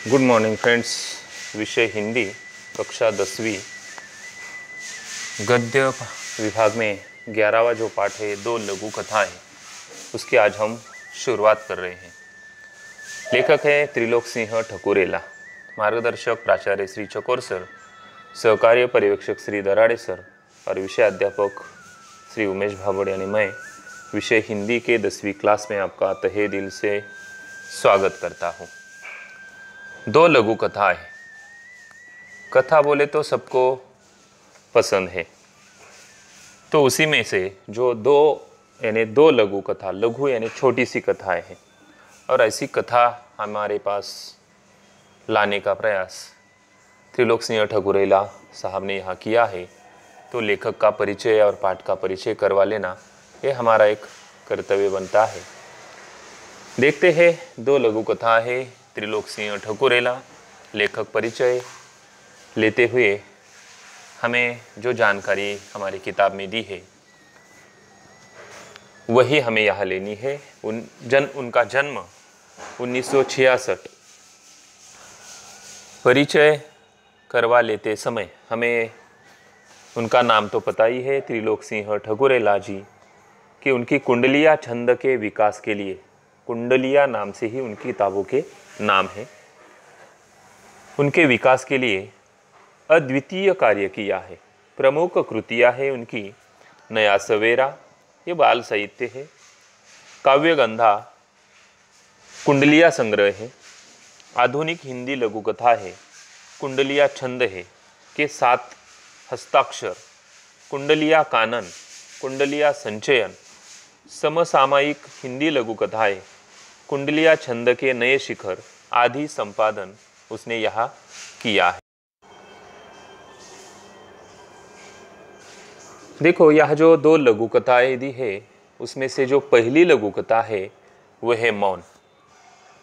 Good morning friends. विषय हिंदी, कक्षा 10वीं, गद्य विभाग में 11वां जो पाठ है, 2 लघु कथाएं, उसकी आज हम शुरुआत कर रहे हैं। लेखक है त्रिलोक सिंह ठकुरेला, मार्गदर्शक प्राचार्य श्री चकोर सर, सहकार्य पर्यवेक्षक श्री दराड़े सर और विषय अध्यापक श्री उमेश भाबड़ यानी मैं विषय हिंदी के 10वीं क्लास में आपका तहे दिल से स्वागत करता हूँ। 2 लघु कथा है। कथा बोले तो सबको पसंद है, तो उसी में से जो 2 लघु कथा, लघु यानी छोटी सी कथाएं हैं, और ऐसी कथा हमारे पास लाने का प्रयास त्रिलोक सिंह ठकुरेला साहब ने यहाँ किया है। तो लेखक का परिचय और पाठ का परिचय करवा लेना ये हमारा एक कर्तव्य बनता है। देखते हैं 2 लघु कथा है। त्रिलोक सिंह ठकुरेला, लेखक परिचय लेते हुए हमें जो जानकारी हमारी किताब में दी है वही हमें यहाँ लेनी है। उनका जन्म 1966। परिचय करवा लेते समय हमें उनका नाम तो पता ही है, त्रिलोक सिंह ठकुरेला जी, कि उनकी कुंडलिया छंद के विकास के लिए, कुंडलिया नाम से ही उनकी किताबों के नाम है, उनके विकास के लिए अद्वितीय कार्य किया है। प्रमुख कृतियाँ है उनकी नया सवेरा, ये बाल साहित्य है, काव्यगंधा कुंडलिया संग्रह है, आधुनिक हिंदी लघु कथा है, कुंडलिया छंद है के 7 हस्ताक्षर, कुंडलिया कानन, कुंडलिया संचयन, समसामयिक हिंदी लघु कथाएं, कुंडलिया छंद के नए शिखर आदि संपादन उसने यहाँ किया है। देखो, यह जो 2 लघु कथाएं दी है उसमें से जो पहली लघु कथा है वह है मौन,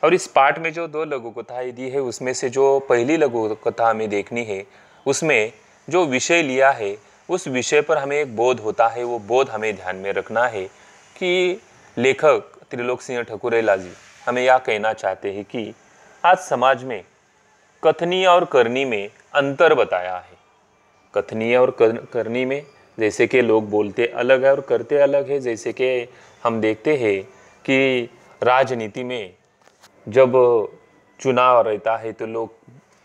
और इस पाठ में जो 2 लघु कथाएं दी है उसमें से जो पहली लघु कथा हमें देखनी है, उसमें जो विषय लिया है उस विषय पर हमें एक बोध होता है। वो बोध हमें ध्यान में रखना है कि लेखक त्रिलोक सिंह ठकुरेला जी हमें यह कहना चाहते हैं कि आज समाज में कथनी और करनी में अंतर बताया है। कथनी और करनी में जैसे कि लोग बोलते अलग है और करते अलग है। जैसे कि हम देखते हैं कि राजनीति में जब चुनाव रहता है तो लोग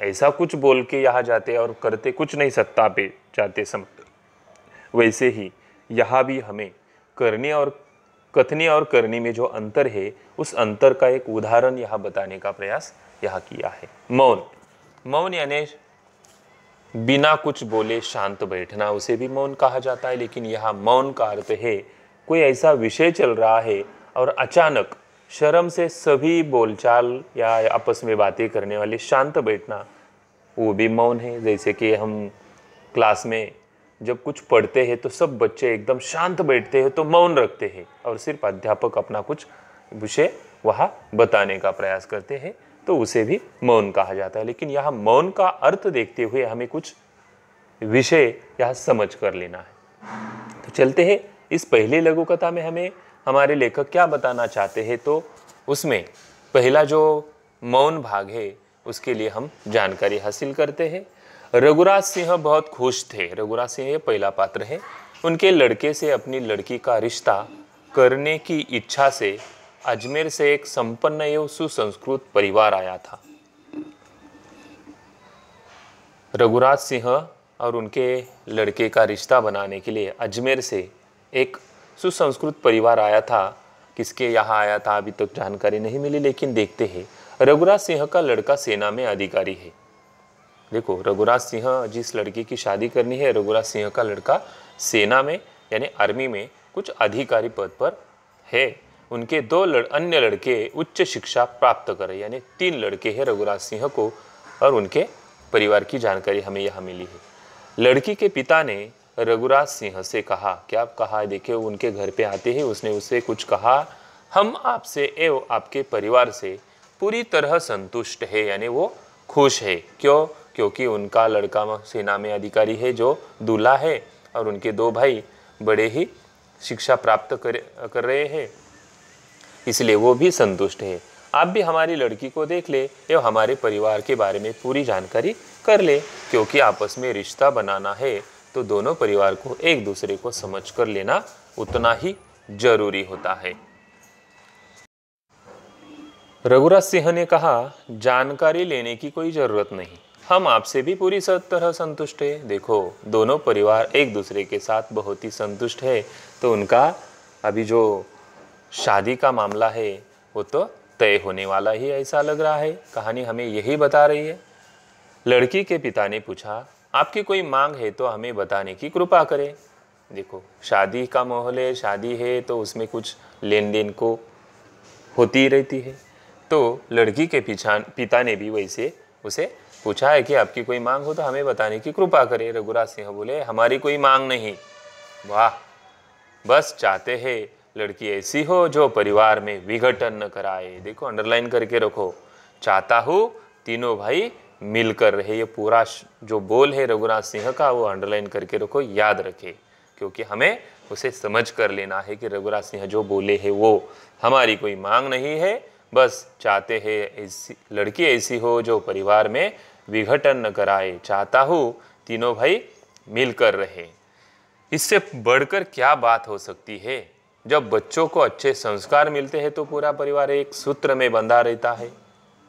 ऐसा कुछ बोल के यहाँ जाते और करते कुछ नहीं, सत्ता पे जाते समय। वैसे ही यहाँ भी हमें कथनी और करनी में जो अंतर है उस अंतर का एक उदाहरण यहाँ बताने का प्रयास यहाँ किया है। मौन यानी बिना कुछ बोले शांत बैठना, उसे भी मौन कहा जाता है। लेकिन यहाँ मौन का अर्थ है कोई ऐसा विषय चल रहा है और अचानक शर्म से सभी बोलचाल या आपस में बातें करने वाले शांत बैठना, वो भी मौन है। जैसे कि हम क्लास में जब कुछ पढ़ते हैं तो सब बच्चे एकदम शांत बैठते हैं तो मौन रखते हैं और सिर्फ अध्यापक अपना कुछ विषय वहाँ बताने का प्रयास करते हैं, तो उसे भी मौन कहा जाता है। लेकिन यहाँ मौन का अर्थ देखते हुए हमें कुछ विषय यहाँ समझ कर लेना है। तो चलते हैं इस पहली लघु कथा में हमें हमारे लेखक क्या बताना चाहते हैं। तो उसमें पहला जो मौन भाग है उसके लिए हम जानकारी हासिल करते हैं। रघुराज सिंह बहुत खुश थे। रघुराज सिंह ये पहला पात्र है। उनके लड़के से अपनी लड़की का रिश्ता करने की इच्छा से अजमेर से एक संपन्न एवं सुसंस्कृत परिवार आया था। रघुराज सिंह और उनके लड़के का रिश्ता बनाने के लिए अजमेर से एक सुसंस्कृत परिवार आया था। किसके यहाँ आया था अभी तक जानकारी नहीं मिली, लेकिन देखते हैं। रघुराज सिंह का लड़का सेना में अधिकारी है। देखो, रघुराज सिंह जिस लड़की की शादी करनी है, रघुराज सिंह का लड़का सेना में यानी आर्मी में कुछ अधिकारी पद पर है। उनके 2 अन्य लड़के उच्च शिक्षा प्राप्त कर रहे, यानी 3 लड़के हैं रघुराज सिंह को, और उनके परिवार की जानकारी हमें यहाँ मिली है। लड़की के पिता ने रघुराज सिंह से कहा, क्या कहा है देखिए, उनके घर पे आते ही उसने उससे कुछ कहा, हम आपसे एवं आपके परिवार से पूरी तरह संतुष्ट है, यानी वो खुश है। क्यों? क्योंकि उनका लड़का सेना में अधिकारी है जो दूल्हा है, और उनके 2 भाई बड़े ही शिक्षा प्राप्त कर रहे हैं, इसलिए वो भी संतुष्ट है। आप भी हमारी लड़की को देख ले एवं हमारे परिवार के बारे में पूरी जानकारी कर ले, क्योंकि आपस में रिश्ता बनाना है तो दोनों परिवार को एक दूसरे को समझ कर लेना उतना ही जरूरी होता है। रघुराज सिंह ने कहा, जानकारी लेने की कोई जरूरत नहीं, हम आपसे भी पूरी तरह संतुष्ट है। देखो, दोनों परिवार एक दूसरे के साथ बहुत ही संतुष्ट है, तो उनका अभी जो शादी का मामला है वो तो तय होने वाला ही ऐसा लग रहा है। कहानी हमें यही बता रही है। लड़की के पिता ने पूछा, आपकी कोई मांग है तो हमें बताने की कृपा करें। देखो, शादी का माहौल है, शादी है तो उसमें कुछ लेन देन को होती रहती है। तो लड़की के पिता ने भी वैसे उसे पूछा है कि आपकी कोई मांग हो तो हमें बताने की कृपा करें। रघुराज सिंह बोले, हमारी कोई मांग नहीं, वाह, बस चाहते हैं लड़की ऐसी हो जो परिवार में विघटन न कराए। देखो, अंडरलाइन करके रखो, चाहता हूँ तीनों भाई मिलकर रहे। ये पूरा जो बोल है रघुराज सिंह का वो अंडरलाइन करके रखो, याद रखे, क्योंकि हमें उसे समझ कर लेना है कि रघुराज सिंह जो बोले है वो हमारी कोई मांग नहीं है, बस चाहते हैं ऐसी लड़की ऐसी हो जो परिवार में विघटन न कराए। चाहता हूँ तीनों भाई मिलकर रहे। इससे बढ़कर क्या बात हो सकती है? जब बच्चों को अच्छे संस्कार मिलते हैं तो पूरा परिवार एक सूत्र में बंधा रहता है।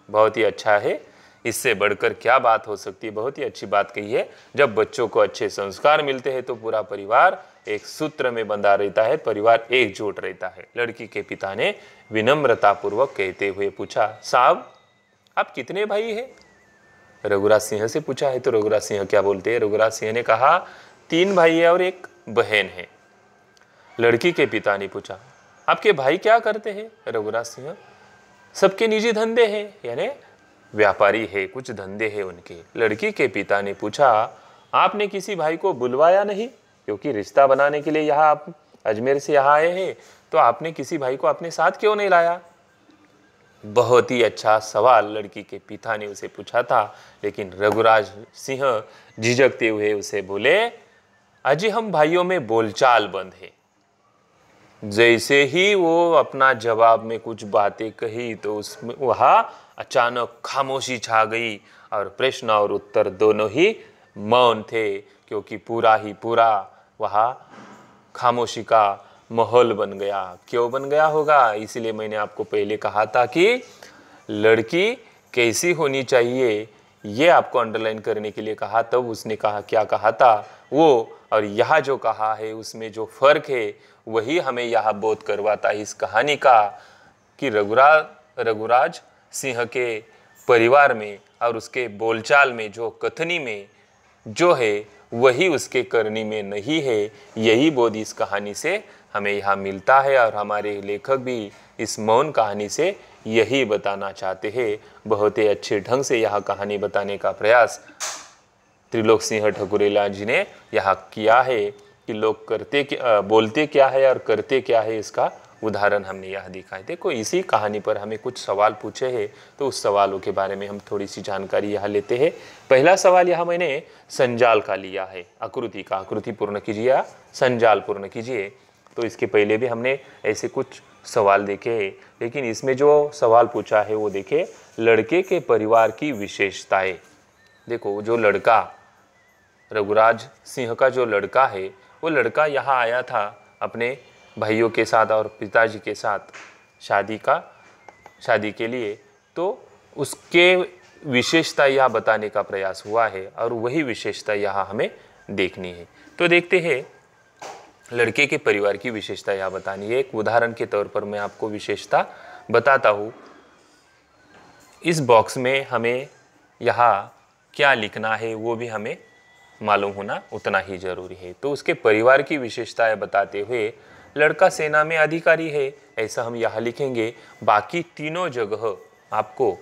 बहुत ही अच्छा है, इससे बढ़कर क्या बात हो सकती है? बहुत ही अच्छी बात कही है। जब बच्चों को अच्छे संस्कार मिलते हैं तो पूरा परिवार एक सूत्र में बंधा रहता है, परिवार एकजुट रहता है। लड़की के पिता ने विनम्रतापूर्वक कहते हुए पूछा, साहब आप कितने भाई हैं? रघुराज सिंह से पूछा है तो रघुराज सिंह क्या बोलते हैं? रघुराज सिंह ने कहा, 3 भाई है और 1 बहन है। लड़की के पिता ने पूछा, आपके भाई क्या करते हैं? रघुराज सिंह, सबके निजी धंधे हैं, यानी व्यापारी है, कुछ धंधे हैं उनके। लड़की के पिता ने पूछा, आपने किसी भाई को बुलवाया नहीं? क्योंकि रिश्ता बनाने के लिए यहाँ आप अजमेर से यहाँ आए हैं, तो आपने किसी भाई को अपने साथ क्यों नहीं लाया? बहुत ही अच्छा सवाल लड़की के पिता ने उसे पूछा था, लेकिन रघुराज सिंह झिझकते हुए उसे बोले, अजी हम भाइयों में बोलचाल बंद है। जैसे ही वो अपना जवाब में कुछ बातें कही तो उसमें वहाँ अचानक खामोशी छा गई और प्रश्न और उत्तर दोनों ही मौन थे, क्योंकि पूरा वहाँ खामोशी का माहौल बन गया। क्यों बन गया होगा? इसलिए मैंने आपको पहले कहा था कि लड़की कैसी होनी चाहिए, ये आपको अंडरलाइन करने के लिए कहा। तब उसने कहा, क्या कहा था वो, और यहाँ जो कहा है उसमें जो फर्क है वही हमें यहाँ बोध करवाता है इस कहानी का, कि रघुराज सिंह के परिवार में और उसके बोलचाल में, जो कथनी में जो है वही उसके करनी में नहीं है। यही बोध इस कहानी से हमें यहाँ मिलता है, और हमारे लेखक भी इस मौन कहानी से यही बताना चाहते हैं। बहुत ही अच्छे ढंग से यह कहानी बताने का प्रयास त्रिलोक सिंह ठकुरेला जी ने यहाँ किया है कि लोग बोलते क्या है और करते क्या है, इसका उदाहरण हमने यह दिखा है। देखो, इसी कहानी पर हमें कुछ सवाल पूछे हैं, तो उस सवालों के बारे में हम थोड़ी सी जानकारी यहाँ लेते हैं। पहला सवाल यहाँ मैंने संजाल का लिया है, आकृति का। आकृति पूर्ण कीजिए या संजाल पूर्ण कीजिए। तो इसके पहले भी हमने ऐसे कुछ सवाल देखे हैं, लेकिन इसमें जो सवाल पूछा है वो देखे, लड़के के परिवार की विशेषताएं। देखो, जो लड़का रघुराज सिंह का जो लड़का है, वो लड़का यहाँ आया था अपने भाइयों के साथ और पिताजी के साथ शादी के लिए, तो उसके विशेषता यह बताने का प्रयास हुआ है, और वही विशेषता यहाँ हमें देखनी है। तो देखते हैं, लड़के के परिवार की विशेषता यह बतानी है। एक उदाहरण के तौर पर मैं आपको विशेषता बताता हूँ। इस बॉक्स में हमें यहाँ क्या लिखना है वो भी हमें मालूम होना उतना ही जरूरी है। तो उसके परिवार की विशेषताएं बताते हुए, लड़का सेना में अधिकारी है, ऐसा हम यहाँ लिखेंगे। बाकी तीनों जगह आपको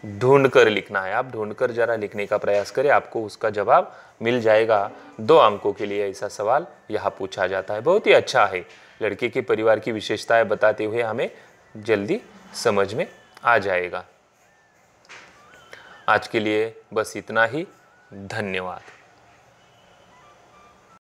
ढूंढ कर लिखना है। आप ढूंढ कर जरा लिखने का प्रयास करें, आपको उसका जवाब मिल जाएगा। 2 अंकों के लिए ऐसा सवाल यहाँ पूछा जाता है। बहुत ही अच्छा है। लड़के के परिवार की विशेषताएं बताते हुए हमें जल्दी समझ में आ जाएगा। आज के लिए बस इतना ही। धन्यवाद।